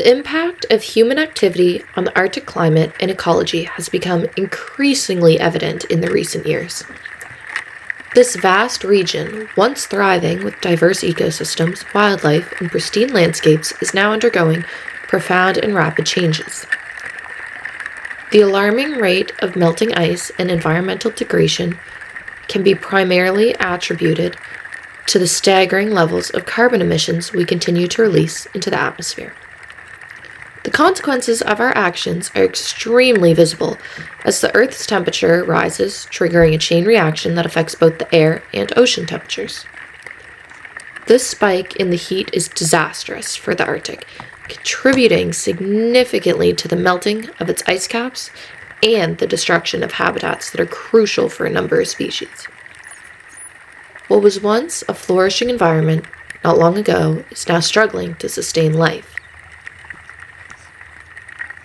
The impact of human activity on the Arctic climate and ecology has become increasingly evident in the recent years. This vast region, once thriving with diverse ecosystems, wildlife, and pristine landscapes, is now undergoing profound and rapid changes. The alarming rate of melting ice and environmental degradation can be primarily attributed to the staggering levels of carbon emissions we continue to release into the atmosphere. The consequences of our actions are extremely visible as the Earth's temperature rises, triggering a chain reaction that affects both the air and ocean temperatures. This spike in the heat is disastrous for the Arctic, contributing significantly to the melting of its ice caps and the destruction of habitats that are crucial for a number of species. What was once a flourishing environment not long ago is now struggling to sustain life.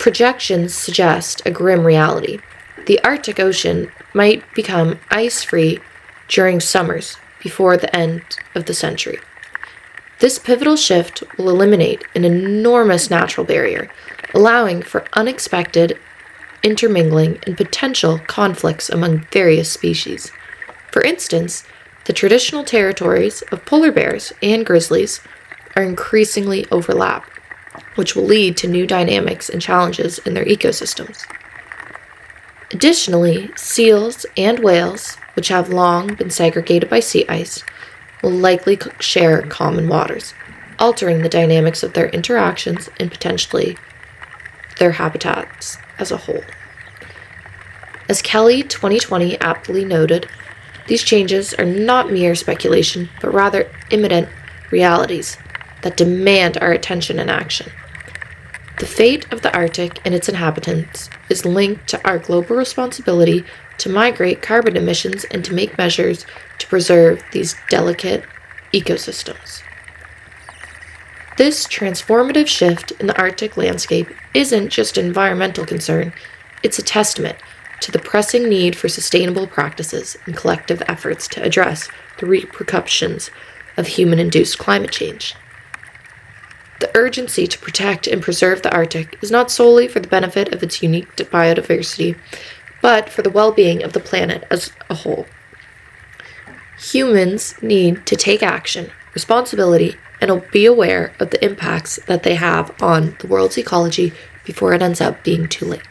Projections suggest a grim reality. The Arctic Ocean might become ice-free during summers before the end of the century. This pivotal shift will eliminate an enormous natural barrier, allowing for unexpected intermingling and potential conflicts among various species. For instance, the traditional territories of polar bears and grizzlies are increasingly overlapped, which will lead to new dynamics and challenges in their ecosystems. Additionally, seals and whales, which have long been segregated by sea ice, will likely share common waters, altering the dynamics of their interactions and potentially their habitats as a whole. As Kelly 2020 aptly noted, these changes are not mere speculation, but rather imminent realities that demand our attention and action. The fate of the Arctic and its inhabitants is linked to our global responsibility to migrate carbon emissions and to make measures to preserve these delicate ecosystems. This transformative shift in the Arctic landscape isn't just an environmental concern, it's a testament to the pressing need for sustainable practices and collective efforts to address the repercussions of human-induced climate change. The urgency to protect and preserve the Arctic is not solely for the benefit of its unique biodiversity, but for the well-being of the planet as a whole. Humans need to take action, responsibility, and be aware of the impacts that they have on the world's ecology before it ends up being too late.